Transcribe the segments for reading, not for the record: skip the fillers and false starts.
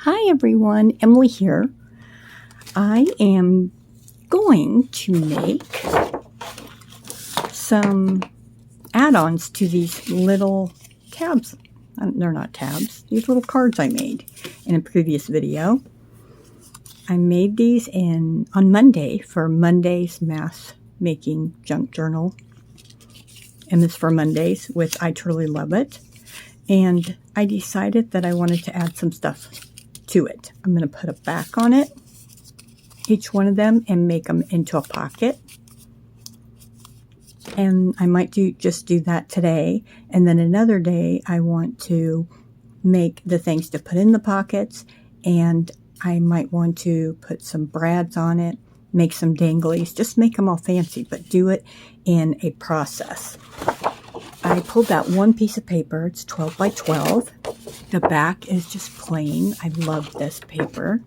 Hi everyone, Emily here. I am going to make some add-ons to these little tabs. They're not tabs, these little cards I made in a previous video. I made these on Monday for Monday's Math Making Junk Journal. And this for Mondays with I Truly Love It. And I decided that I wanted to add some stuff to it. I'm going to put a back on it, each one of them, and make them into a pocket. And I might just do that today. And then another day I want to make the things to put in the pockets, and I might want to put some brads on it, make some danglies, just make them all fancy, but do it in a process. I pulled out one piece of paper. It's 12 by 12. The back is just plain. I love this paper.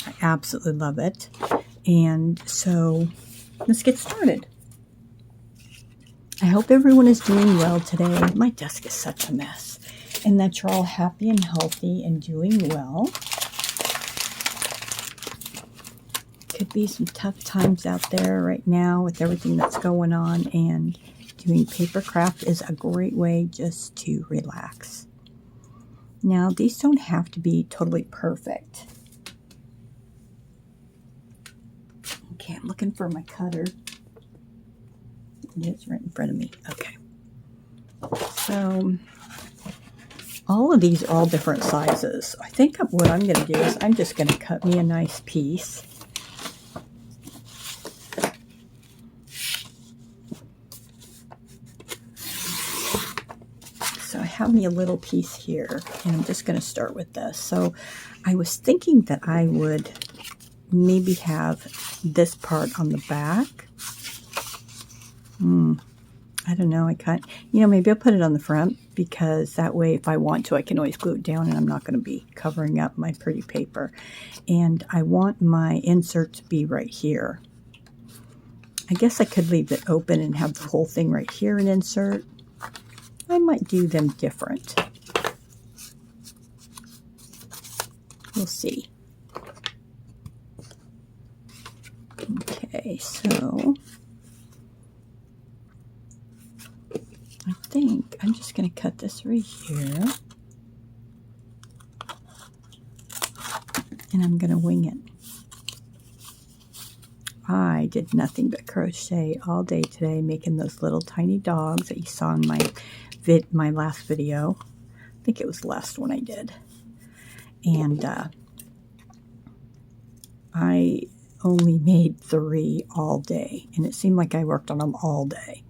I absolutely love it. And so let's get started. I hope everyone is doing well today. My desk is such a mess. And that you're all happy and healthy and doing well. Could be some tough times out there right now with everything that's going on, and doing paper craft is a great way just to relax. Now, these don't have to be totally perfect. Okay, I'm looking for my cutter. It's right in front of me. Okay. So, all of these are all different sizes. I think what I'm going to do is I'm just going to cut me a nice piece. So I have me a little piece here, and I'm just going to start with this. So I was thinking that I would maybe have this part on the back. I don't know. I can't, maybe I'll put it on the front, because that way if I want to, I can always glue it down, and I'm not going to be covering up my pretty paper. And I want my insert to be right here. I guess I could leave it open and have the whole thing right here and insert. I might do them different. We'll see. Okay, so I think I'm just going to cut this right here. And I'm going to wing it. I did nothing but crochet all day today, making those little tiny dogs that you saw in my last video. I think it was the last one I did. And I only made 3 all day, and it seemed like I worked on them all day.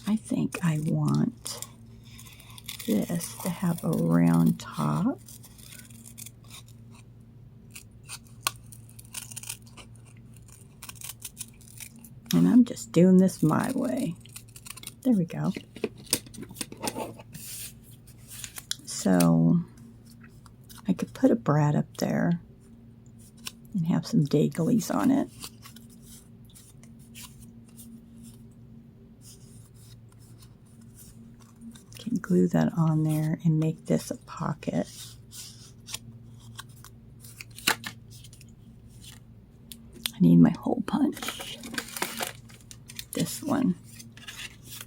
I think I want this to have a round top. And I'm just doing this my way. There we go. So I could put a brad up there and have some daglies on it. Can glue that on there and make this a pocket. I need my hole punch. This one.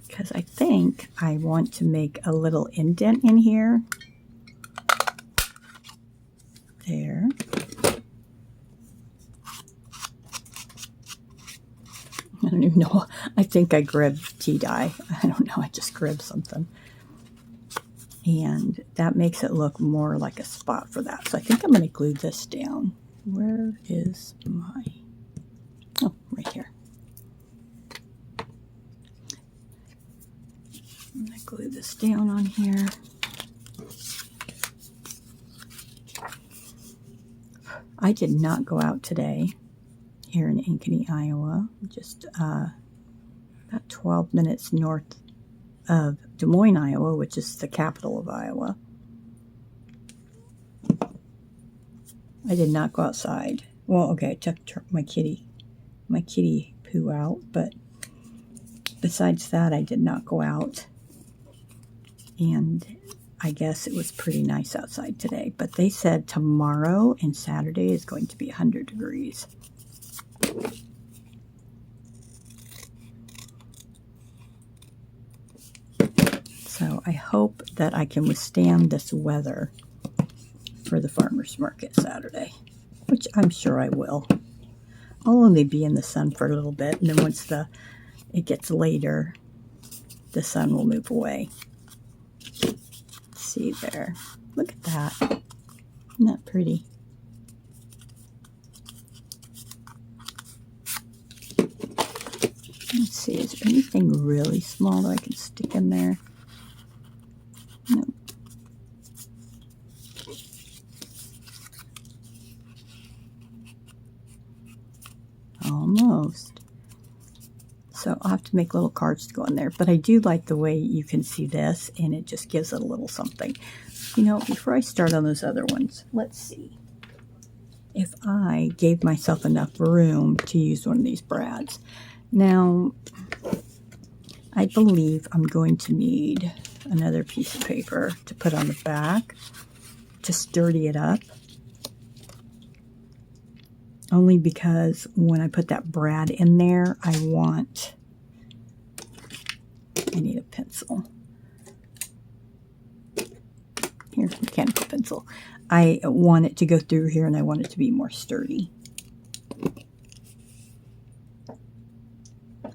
Because I think I want to make a little indent in here. There. I don't even know. I think I grabbed tea dye. I don't know. I just grabbed something. And that makes it look more like a spot for that. So I think I'm going to glue this down. Where is my... Oh, right here. I'm going to glue this down on here. I did not go out today here in Ankeny, Iowa. Just about 12 minutes north of Des Moines, Iowa, which is the capital of Iowa. I did not go outside. Well, okay, I took my kitty poo out, but Besides that, I did not go out, and I guess it was pretty nice outside today. But they said tomorrow and Saturday is going to be 100 degrees. So I hope that I can withstand this weather for the farmer's market Saturday, which I'm sure I will. I'll only be in the sun for a little bit, and then once it gets later, the sun will move away. See there. Look at that. Isn't that pretty? Let's see, is there anything really small that I can stick in there? No. Almost. So I'll have to make little cards to go in there. But I do like the way you can see this, and it just gives it a little something. You know, before I start on those other ones, let's see if I gave myself enough room to use one of these brads. Now, I believe I'm going to need another piece of paper to put on the back to sturdy it up. Only because when I put that brad in there, I need a pencil. Here, mechanical pencil. I want it to go through here, and I want it to be more sturdy.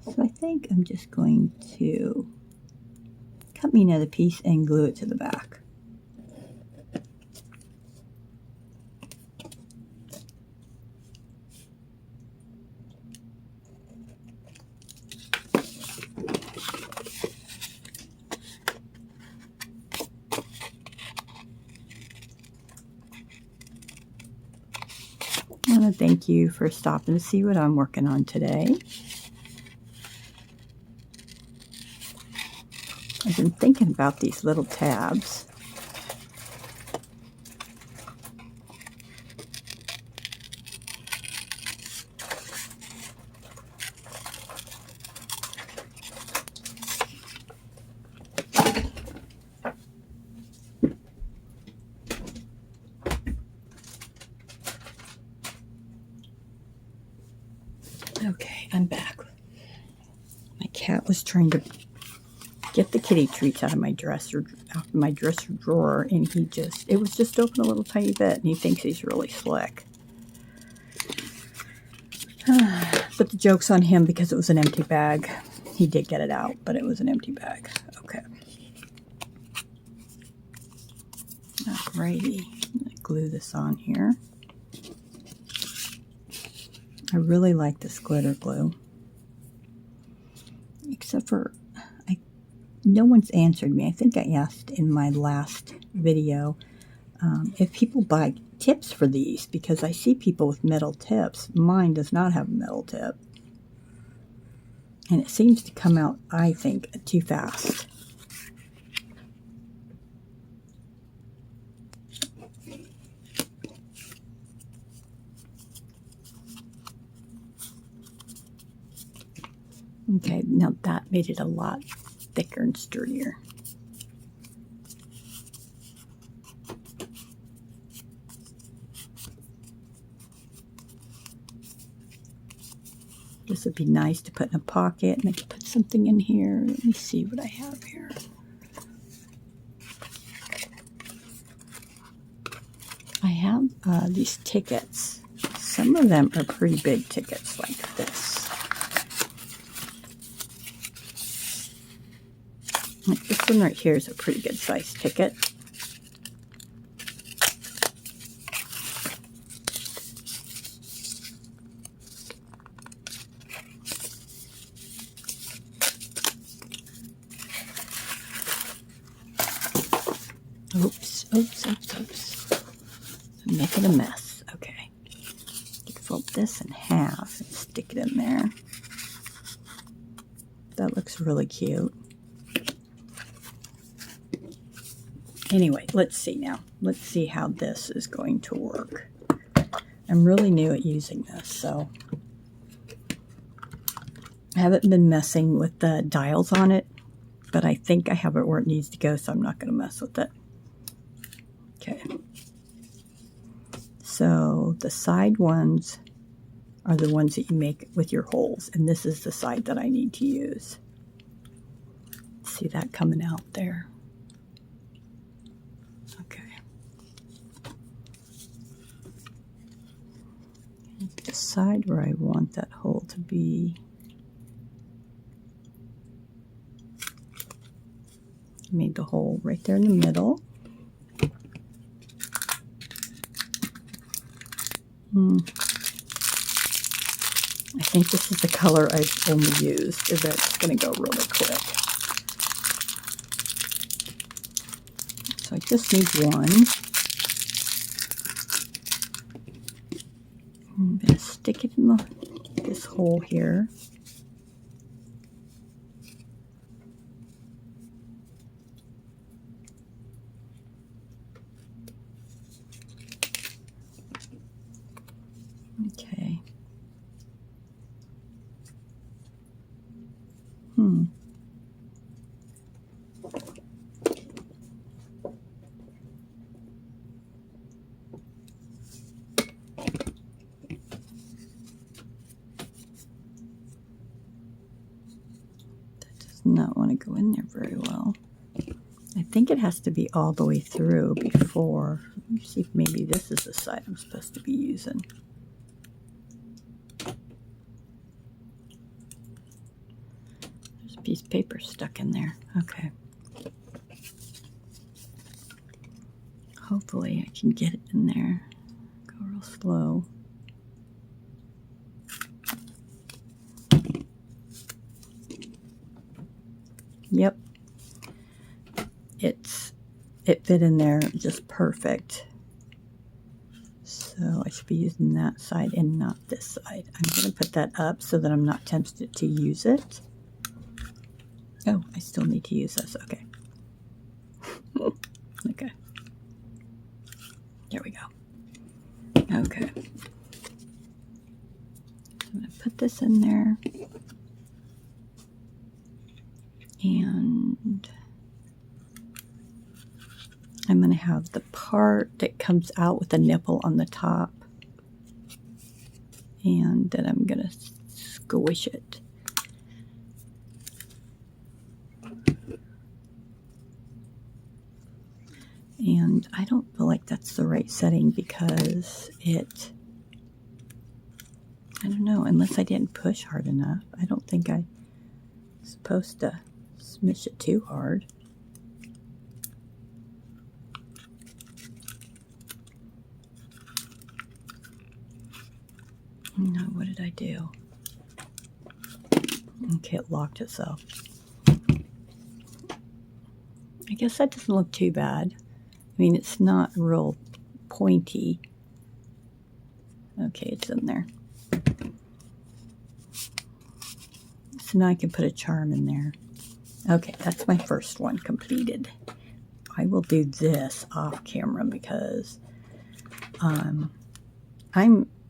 So I think I'm just going to cut me another piece and glue it to the back. I want to thank you for stopping to see what I'm working on today. I've been thinking about these little tabs. Okay, I'm back. My cat was trying to get the kitty treats out of my dresser drawer, and it was just open a little tiny bit, and he thinks he's really slick. But the joke's on him because it was an empty bag. He did get it out, but it was an empty bag. Okay. Alrighty. I'm going to glue this on here. I really like this glitter glue. Except for, no one's answered me. I think I asked in my last video if people buy tips for these, because I see people with metal tips. Mine does not have a metal tip. And it seems to come out, I think, too fast. Okay, now that made it a lot thicker and sturdier. This would be nice to put in a pocket, and I could put something in here. Let me see what I have here. I have these tickets. Some of them are pretty big tickets like this. Like this one right here is a pretty good size ticket. Oops. I'm making a mess. Okay. You can fold this in half and stick it in there. That looks really cute. Anyway, let's see now. Let's see how this is going to work. I'm really new at using this, so I haven't been messing with the dials on it, but I think I have it where it needs to go, so I'm not going to mess with it. Okay. So the side ones are the ones that you make with your holes, and this is the side that I need to use. See that coming out there? Okay. The side where I want that hole to be, made the hole right there in the middle. I think this is the color I've only used, is it's going to go really quick. So I just need one. I'm going to stick it in this hole here. Okay. Not want to go in there very well. I think it has to be all the way through before. Let me see if maybe this is the side I'm supposed to be using. There's a piece of paper stuck in there. Okay. Hopefully I can get it in there. Go real slow. Yep, it fit in there just perfect. So I should be using that side and not this side. I'm going to put that up so that I'm not tempted to use it. Oh, I still need to use this. Okay. Okay. There we go. Okay. I'm going to put this in there. And I'm going to have the part that comes out with the nipple on the top. And then I'm going to squish it. And I don't feel like that's the right setting because I don't know, unless I didn't push hard enough. I don't think I'm supposed to smush it too hard. No, what did I do? Okay, it locked itself. I guess that doesn't look too bad. I mean, it's not real pointy. Okay, it's in there. So now I can put a charm in there. Okay, that's my first one completed. I will do this off camera because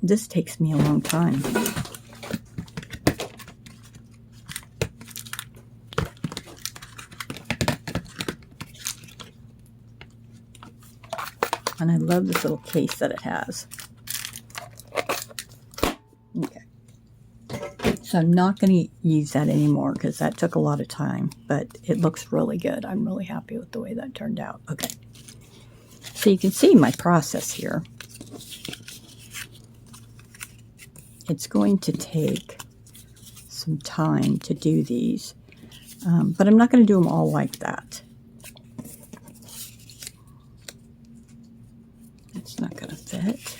this takes me a long time. And I love this little case that it has. Okay. So I'm not going to use that anymore because that took a lot of time, but it looks really good. I'm really happy with the way that turned out. Okay. So you can see my process here. It's going to take some time to do these, but I'm not going to do them all like that. It's not going to fit.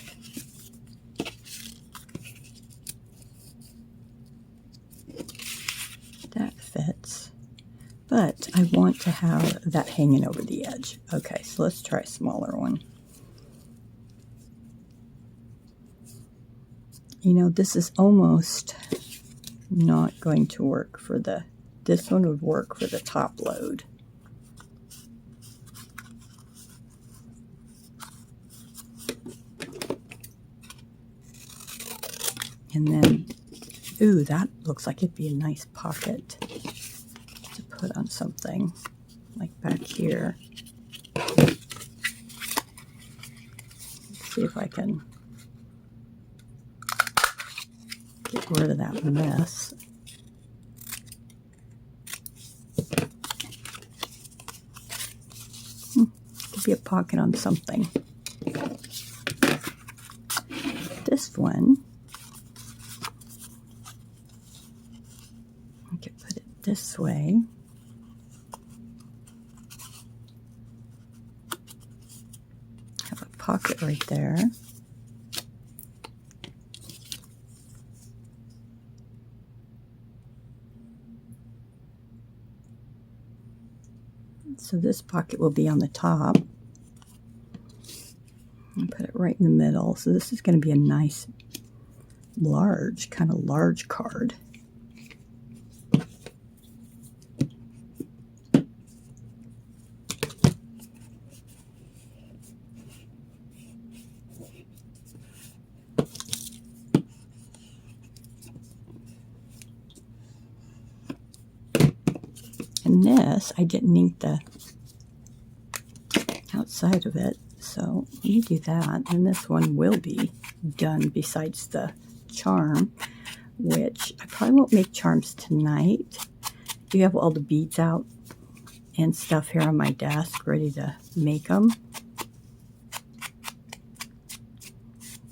That fits, but I want to have that hanging over the edge. Okay, so let's try a smaller one. You know, this is almost not going to work for this one would work for the top load. And then Ooh, that looks like it'd be a nice pocket to put on something, like back here. Let's see if I can get rid of that mess. Could be a pocket on something. This one, I could put it this way. Have a pocket right there. So this pocket will be on the top. And put it right in the middle. So this is going to be a nice, large, kind of large card. And this, I didn't ink the outside of it, so let me do that. And this one will be done besides the charm, which I probably won't make charms tonight. Do you have all the beads out and stuff here on my desk ready to make them?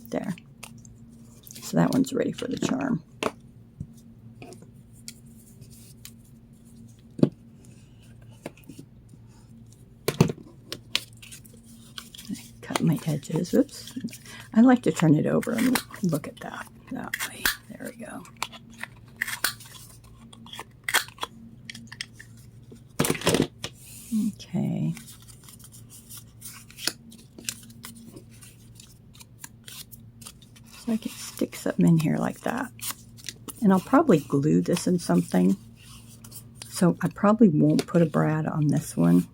There. So that one's ready for the charm. My edges. Oops. I like to turn it over and look at that way. There we go. Okay. So I can stick something in here like that. And I'll probably glue this in something. So I probably won't put a brad on this one.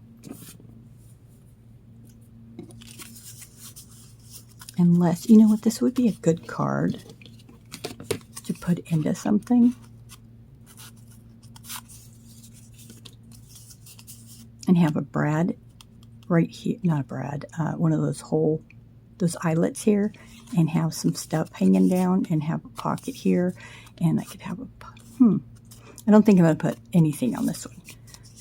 Unless, you know what, this would be a good card to put into something. And have a brad right here, not a brad, one of those eyelets here, and have some stuff hanging down, and have a pocket here, and I could have I don't think I'm going to put anything on this one,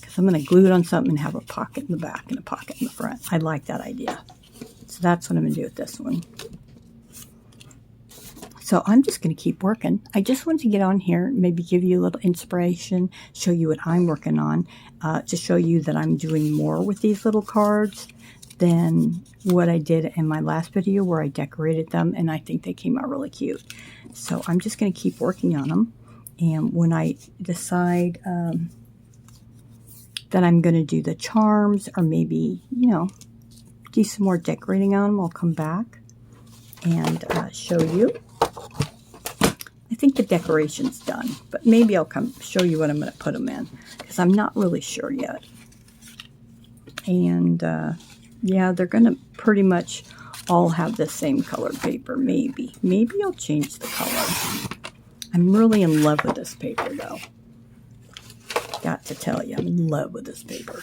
because I'm going to glue it on something and have a pocket in the back and a pocket in the front. I like that idea. So that's what I'm going to do with this one. So I'm just going to keep working. I just wanted to get on here, maybe give you a little inspiration, show you what I'm working on, to show you that I'm doing more with these little cards than what I did in my last video where I decorated them, and I think they came out really cute. So I'm just going to keep working on them, and when I decide that I'm going to do the charms, or maybe, you know, do some more decorating on them, I'll come back and show you. I think the decoration's done, but maybe I'll come show you what I'm going to put them in, because I'm not really sure yet. And yeah, they're going to pretty much all have the same colored paper. Maybe I'll change the color. I'm really in love with this paper, though. Got to tell you, I'm in love with this paper.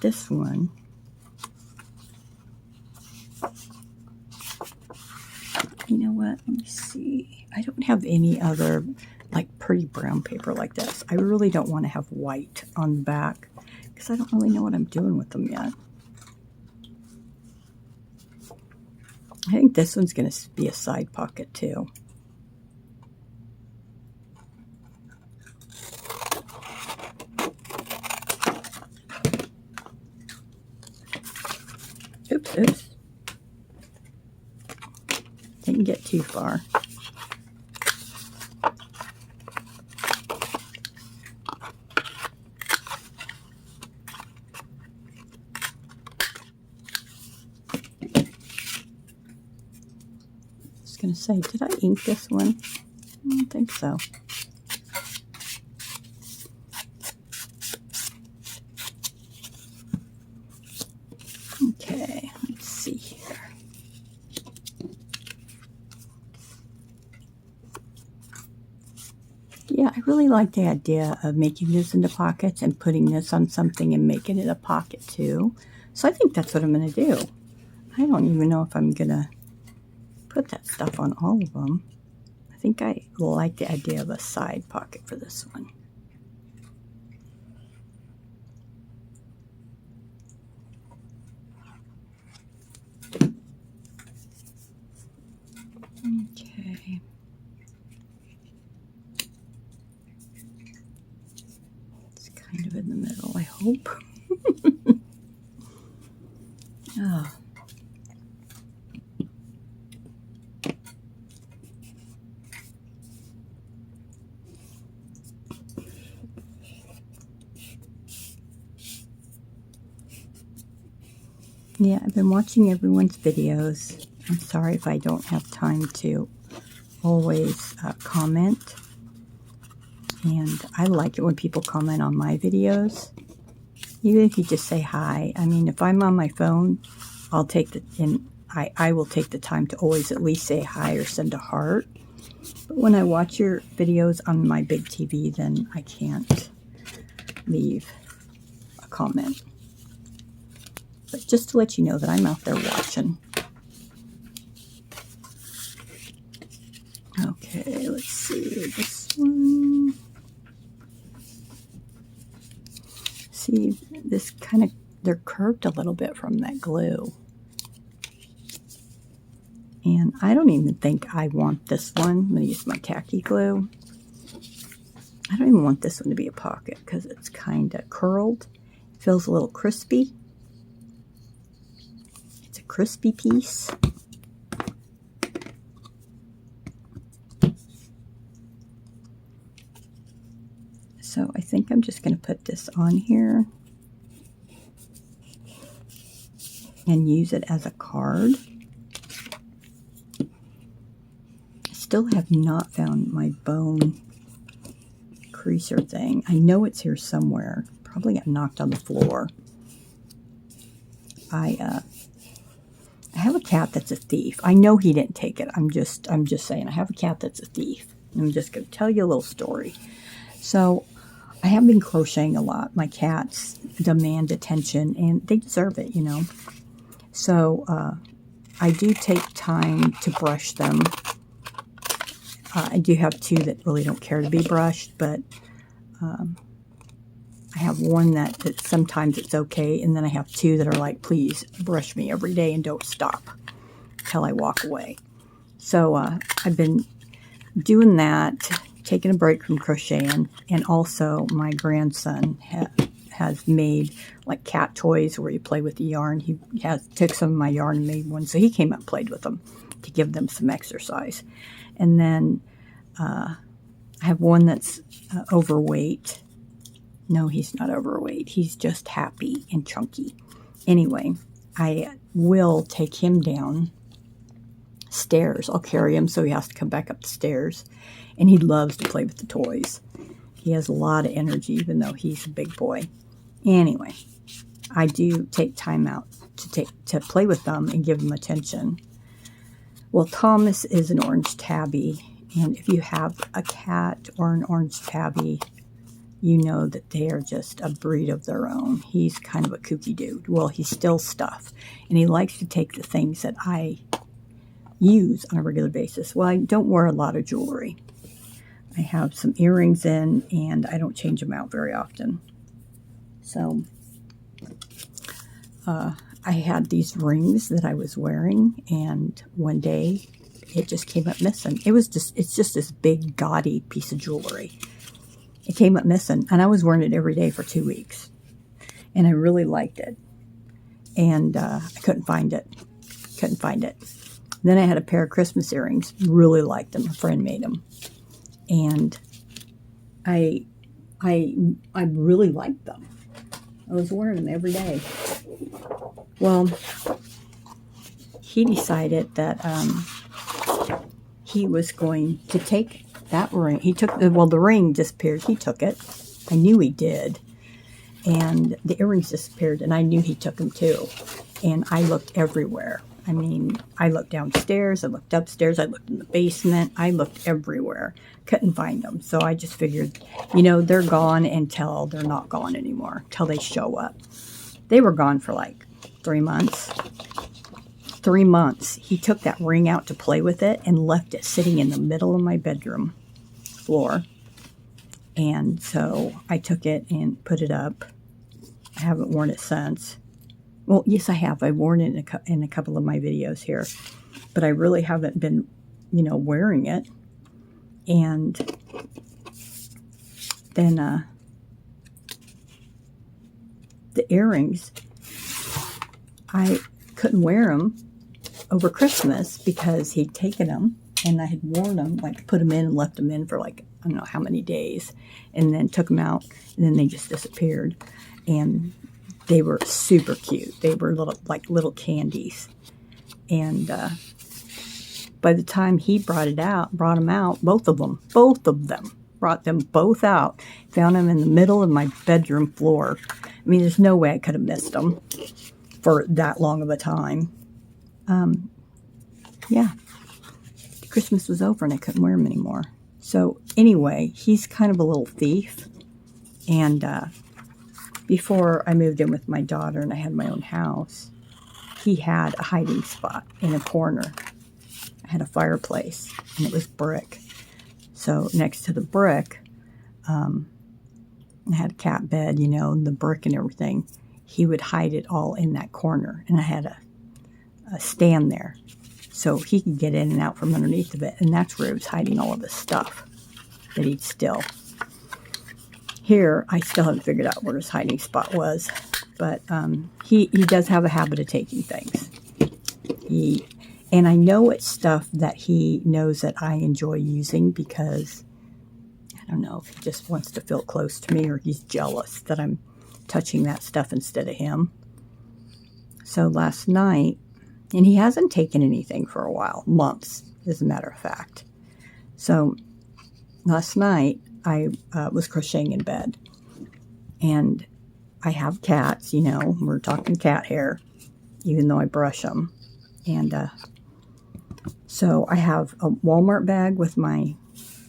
This one, you know what, let me see. I don't have any other like pretty brown paper like this. I really don't want to have white on the back, because I don't really know what I'm doing with them yet. I think this one's going to be a side pocket too. Oops. Didn't get too far. I was going to say, did I ink this one? I don't think so. Okay, let's see here. Yeah, I really like the idea of making this into pockets and putting this on something and making it a pocket too. So I think that's what I'm going to do. I don't even know if I'm going to put that stuff on all of them. I think I like the idea of a side pocket for this one. Okay. It's kind of in the middle, I hope. Oh. Yeah, I've been watching everyone's videos. I'm sorry if I don't have time to always comment. And I like it when people comment on my videos. Even if you just say hi. I mean, if I'm on my phone, I'll take I will take the time to always at least say hi or send a heart. But when I watch your videos on my big TV, then I can't leave a comment. But just to let you know that I'm out there watching. Okay, let's see this one. See, this kind of, they're curved a little bit from that glue. And I don't even think I want this one. I'm going to use my tacky glue. I don't even want this one to be a pocket because it's kind of curled. It feels a little crispy. It's a crispy piece. So I think I'm just going to put this on here and use it as a card. I still have not found my bone creaser thing. I know it's here somewhere. Probably got knocked on the floor. I have a cat that's a thief. I know he didn't take it. I'm just saying. I have a cat that's a thief. I'm just going to tell you a little story. So I have been crocheting a lot. My cats demand attention, and they deserve it, you know. So I do take time to brush them. I do have two that really don't care to be brushed, but I have one that sometimes it's okay, and then I have two that are like, please brush me every day and don't stop till I walk away. So I've been doing that, taking a break from crocheting, and also my grandson has made like cat toys where you play with the yarn. He took some of my yarn and made one, so he came up and played with them to give them some exercise. And then I have one that's overweight. No, he's not overweight. He's just happy and chunky. Anyway, I will take him down stairs. I'll carry him so he has to come back up the stairs. And he loves to play with the toys. He has a lot of energy, even though he's a big boy. Anyway, I do take time out to play with them and give them attention. Well, Thomas is an orange tabby. And if you have a cat or an orange tabby, you know that they are just a breed of their own. He's kind of a kooky dude. Well, he's still stuff. And he likes to take the things that I use on a regular basis. Well, I don't wear a lot of jewelry. I have some earrings in, and I don't change them out very often. So I had these rings that I was wearing, and one day it just came up missing. It's just this big, gaudy piece of jewelry. It came up missing, and I was wearing it every day for 2 weeks, and I really liked it. And I couldn't find it. Then I had a pair of Christmas earrings. Really liked them. A friend made them. And I really liked them. I was wearing them every day. Well, he decided that he was going to take that ring. The ring disappeared. He took it. I knew he did. And the earrings disappeared, and I knew he took them too. And I looked everywhere. I mean, I looked downstairs, I looked upstairs, I looked in the basement, I looked everywhere. Couldn't find them. So I just figured, you know, they're gone until they're not gone anymore, till they show up. They were gone for like 3 months. 3 months. He took that ring out to play with it and left it sitting in the middle of my bedroom floor. And so I took it and put it up. I haven't worn it since. Well, yes, I have. I've worn it in a couple of my videos here. But I really haven't been, you know, wearing it. And then the earrings, I couldn't wear them over Christmas because he'd taken them and I had worn them, like put them in and left them in for like, I don't know how many days, and then took them out and then they just disappeared. And they were super cute. They were little candies. And by the time he brought them out, both of them, brought them both out, found them in the middle of my bedroom floor. I mean, there's no way I could have missed them for that long of a time. Yeah. Christmas was over and I couldn't wear them anymore. So anyway, he's kind of a little thief. And before I moved in with my daughter and I had my own house, he had a hiding spot in a corner. I had a fireplace and it was brick. So next to the brick, I had a cat bed, you know, and the brick and everything. He would hide it all in that corner. And I had a stand there so he could get in and out from underneath of it. And that's where he was hiding all of his stuff that he'd steal. Here, I still haven't figured out where his hiding spot was. But he does have a habit of taking things. And I know it's stuff that he knows that I enjoy using because, I don't know, if he just wants to feel close to me or he's jealous that I'm touching that stuff instead of him. So last night, and he hasn't taken anything for a while, months, as a matter of fact. So last night, I was crocheting in bed. And I have cats, you know, we're talking cat hair, even though I brush them. And so I have a Walmart bag with my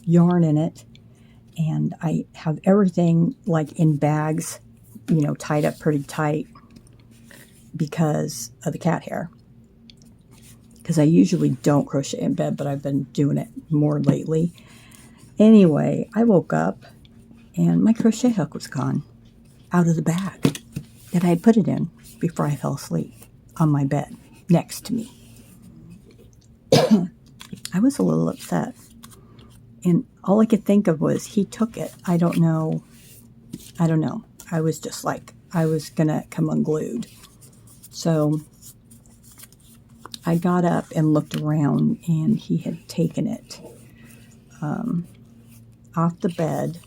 yarn in it. And I have everything like in bags, you know, tied up pretty tight because of the cat hair. Because I usually don't crochet in bed, but I've been doing it more lately. Anyway, I woke up and my crochet hook was gone out of the bag that I had put it in before I fell asleep on my bed next to me. I was a little upset. And all I could think of was he took it. I don't know. I was just like, I was going to come unglued. So I got up and looked around and he had taken it off the bed,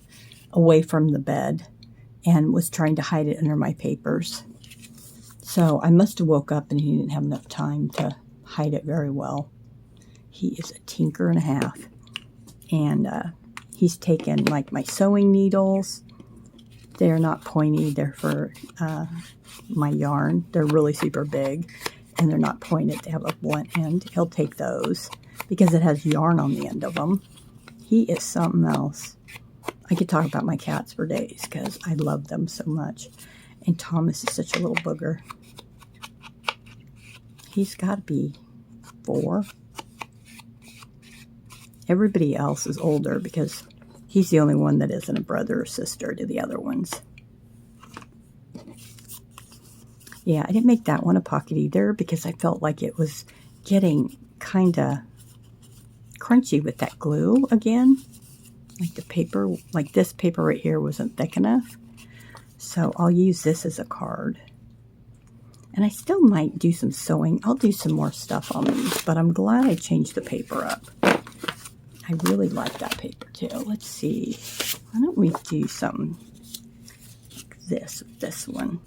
away from the bed, and was trying to hide it under my papers. So I must have woke up and he didn't have enough time to hide it very well. He is a tinker and a half. And he's taken like my sewing needles. They're not pointy. They're for my yarn. They're really super big. And they're not pointed. They have a blunt end. He'll take those because it has yarn on the end of them. He is something else. I could talk about my cats for days because I love them so much. And Thomas is such a little booger. He's got to be 4. Everybody else is older because he's the only one that isn't a brother or sister to the other ones. Yeah, I didn't make that one a pocket either because I felt like it was getting kind of crunchy with that glue again. Like the paper, like this paper right here wasn't thick enough. So I'll use this as a card. And I still might do some sewing. I'll do some more stuff on these, but I'm glad I changed the paper up. I really like that paper too. Let's see. Why don't we do something like this with this one?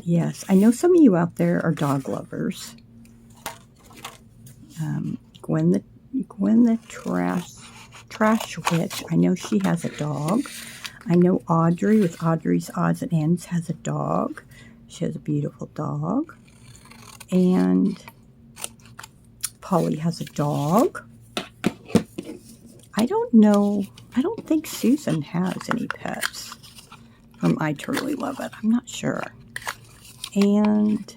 Yes, I know some of you out there are dog lovers. Gwen the trash witch. I know she has a dog. I know Audrey with Audrey's Odds and Ends has a dog. She has a beautiful dog. And Polly has a dog. I don't know. I don't think Susan has any pets from I Totally Love It. I'm not sure. And,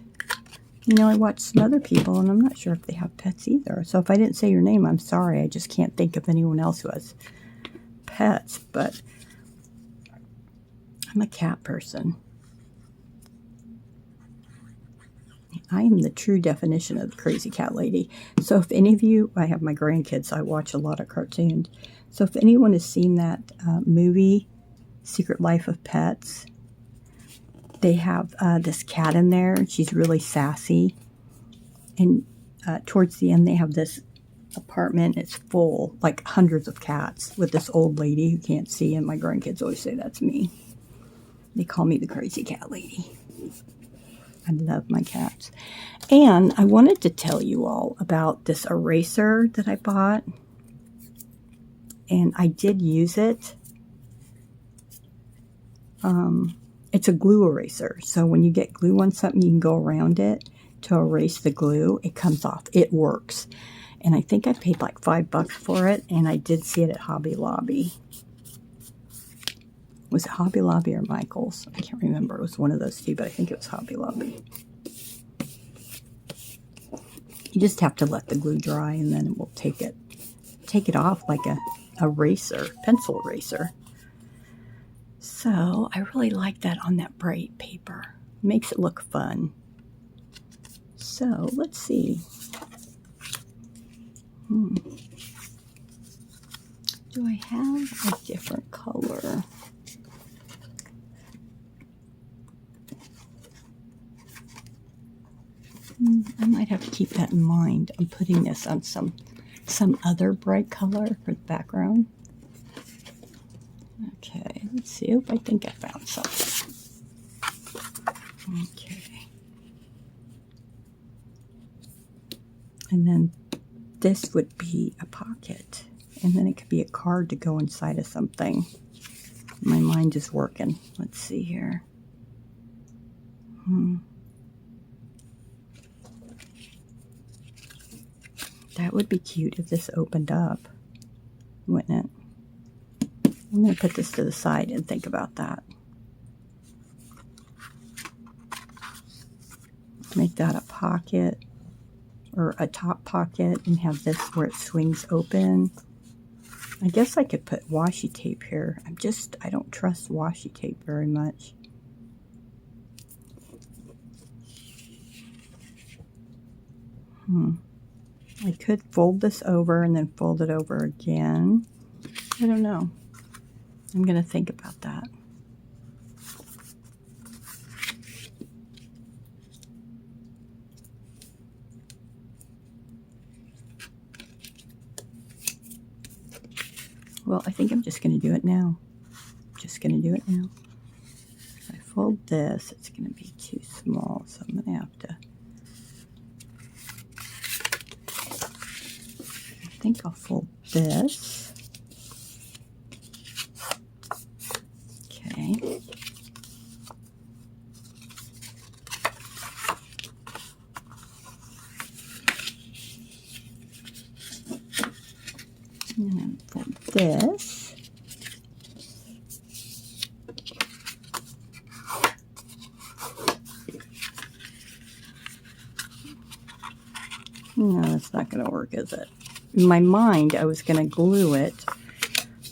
you know, I watched some other people, and I'm not sure if they have pets either. So if I didn't say your name, I'm sorry. I just can't think of anyone else who has pets. But I'm a cat person. I am the true definition of the crazy cat lady. So if any of you, I have my grandkids, so I watch a lot of cartoons. So if anyone has seen that movie, Secret Life of Pets, they have this cat in there, and she's really sassy. And towards the end, they have this apartment. It's full, like hundreds of cats, with this old lady who can't see, and my grandkids always say that's me. They call me the crazy cat lady. I love my cats. And I wanted to tell you all about this eraser that I bought. And I did use it. It's a glue eraser. So when you get glue on something, you can go around it to erase the glue. It comes off. It works. And I think I paid like $5 for it. And I did see it at Hobby Lobby. Was it Hobby Lobby or Michael's? I can't remember. It was one of those two, but I think it was Hobby Lobby. You just have to let the glue dry, and then it will take it off like a eraser, pencil eraser. So I really like that on that bright paper. Makes it look fun. So let's see. Do I have a different color? I might have to keep that in mind. I'm putting this on some other bright color for the background. Okay, let's see. I think I found something. Okay. And then this would be a pocket. And then it could be a card to go inside of something. My mind is working. Let's see here. That would be cute if this opened up, wouldn't it? I'm going to put this to the side and think about that. Make that a pocket or a top pocket and have this where it swings open. I guess I could put washi tape here. I don't trust washi tape very much. I could fold this over and then fold it over again. I don't know. I'm going to think about that. Well, I think I'm just going to do it now. If I fold this, it's going to be too small, so I'm going to have to... I think I'll fold this. Okay. And then fold this. No, that's not going to work, is it? In my mind, I was going to glue it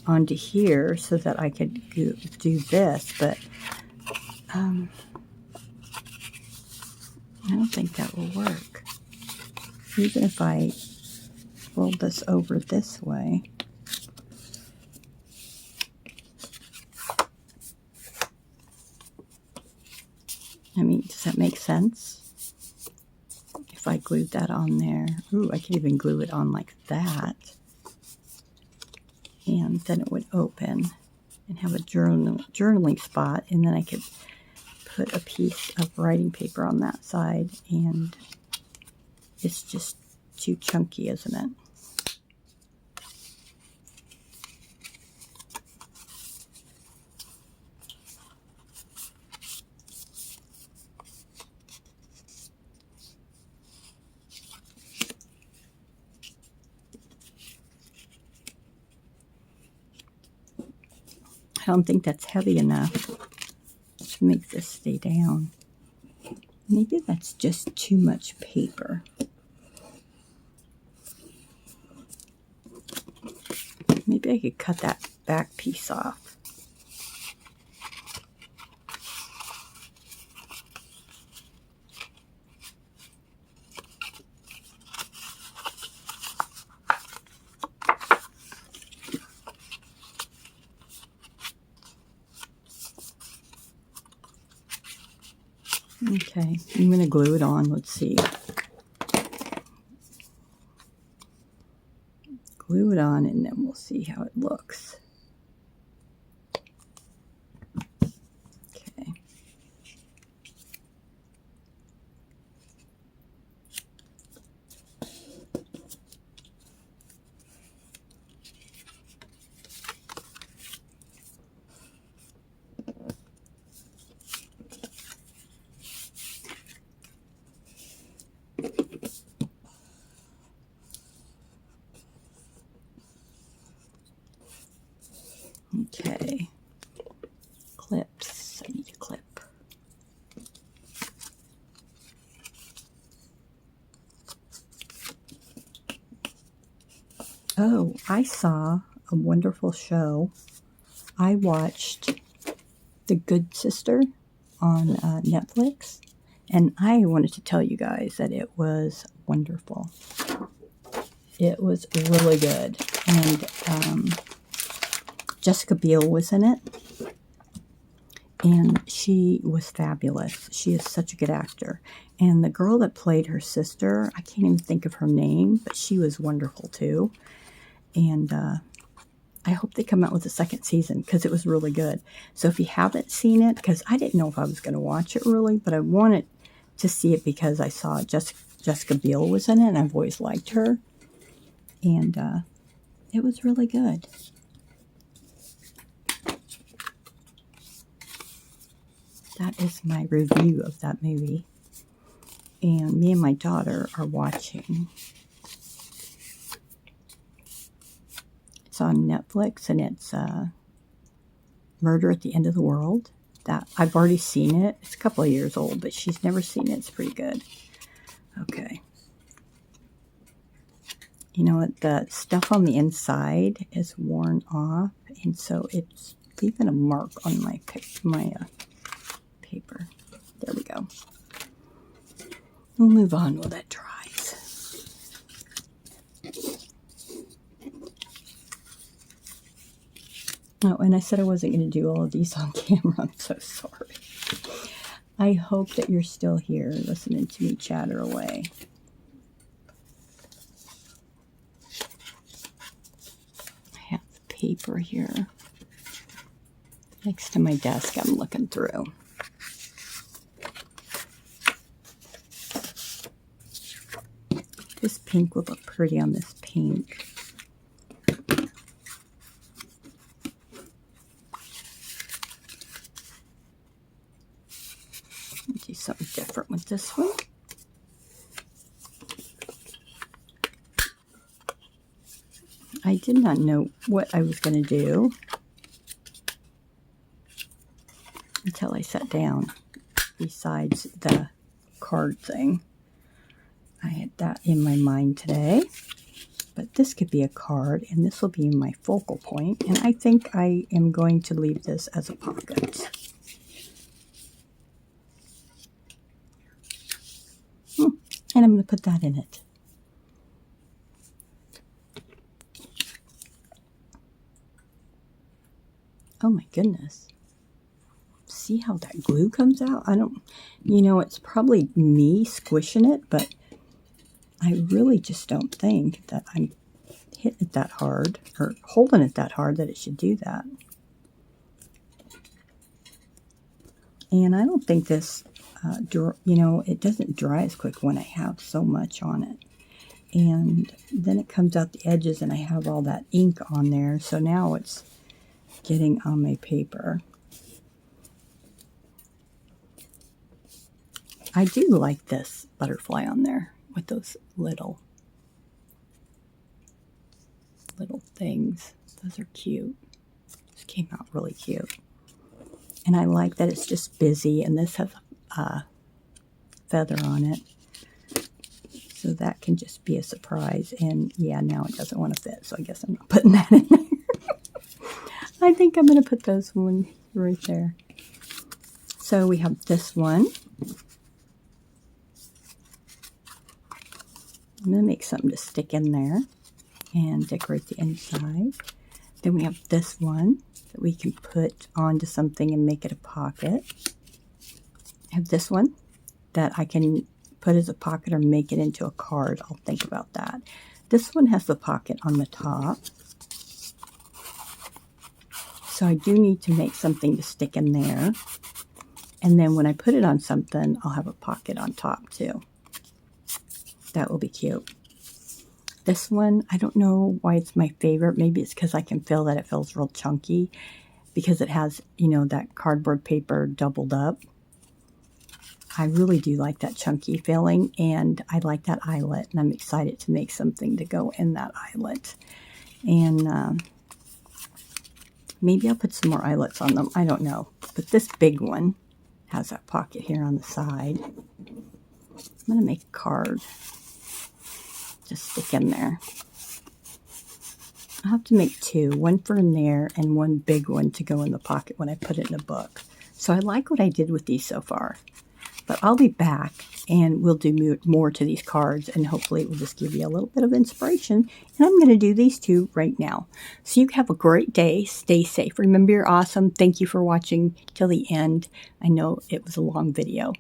onto here so that I could do this, but I don't think that will work. Even if I fold this over this way. I mean, does that make sense? If I glued that on there. Ooh, I could even glue it on like that. And then it would open and have a journaling spot. And then I could put a piece of writing paper on that side. And it's just too chunky, isn't it? don't think that's heavy enough to make this stay down. Maybe that's just too much paper. Maybe I could cut that back piece off. Okay, I'm going to glue it on. Let's see. Glue it on and then we'll see how it looks. Okay. Okay, clips. I need a clip. Oh, I saw a wonderful show. I watched The Good Sister on Netflix, and I wanted to tell you guys that it was wonderful. It was really good, and Jessica Biel was in it, and she was fabulous. She is such a good actor. And the girl that played her sister, I can't even think of her name, but she was wonderful too. And I hope they come out with a second season because it was really good. So if you haven't seen it, because I didn't know if I was going to watch it really, but I wanted to see it because I saw Jessica Biel was in it, and I've always liked her. And it was really good. That is my review of that movie. And me and my daughter are watching. It's on Netflix, and it's Murder at the End of the World. That I've already seen it. It's a couple of years old, but she's never seen it. It's pretty good. Okay. You know what? The stuff on the inside is worn off, and so it's leaving a mark on my paper. There we go. We'll move on while that dries. Oh, and I said I wasn't going to do all of these on camera. I'm so sorry. I hope that you're still here listening to me chatter away. I have paper here next to my desk I'm looking through. This pink will look pretty on this pink. Let's do something different with this one. I did not know what I was going to do until I sat down besides the card thing. I had that in my mind today, but this could be a card, and this will be my focal point, and I think I am going to leave this as a pocket. And I'm going to put that in it. Oh my goodness. See how that glue comes out? It's probably me squishing it, but I really just don't think that I'm hitting it that hard or holding it that hard that it should do that. And I don't think this, it doesn't dry as quick when I have so much on it. And then it comes out the edges and I have all that ink on there. So now it's getting on my paper. I do like this butterfly on there with those little things. Those are cute. Just Came out really cute. And I like that it's just busy, and this has a feather on it. So that can just be a surprise. And yeah, now it doesn't want to fit, so I guess I'm not putting that in there. I think I'm going to put those one right there. So we have this one. I'm going to make something to stick in there and decorate the inside. Then we have this one that we can put onto something and make it a pocket. I have this one that I can put as a pocket or make it into a card. I'll think about that. This one has the pocket on the top. So I do need to make something to stick in there. And then when I put it on something, I'll have a pocket on top too. That will be cute. This one, I don't know why it's my favorite. Maybe it's because I can feel that it feels real chunky because it has, you know, that cardboard paper doubled up. I really do like that chunky feeling, and I like that eyelet, and I'm excited to make something to go in that eyelet. And maybe I'll put some more eyelets on them. I don't know. But this big one has that pocket here on the side. I'm going to make a card. Just stick in there. I'll have to make two. One for in there and one big one to go in the pocket when I put it in a book. So I like what I did with these so far. But I'll be back and we'll do more to these cards, and hopefully it will just give you a little bit of inspiration. And I'm going to do these two right now. So you have a great day. Stay safe. Remember, you're awesome. Thank you for watching till the end. I know it was a long video,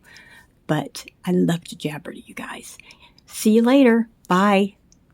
but I love to jabber to you guys. See you later. Bye.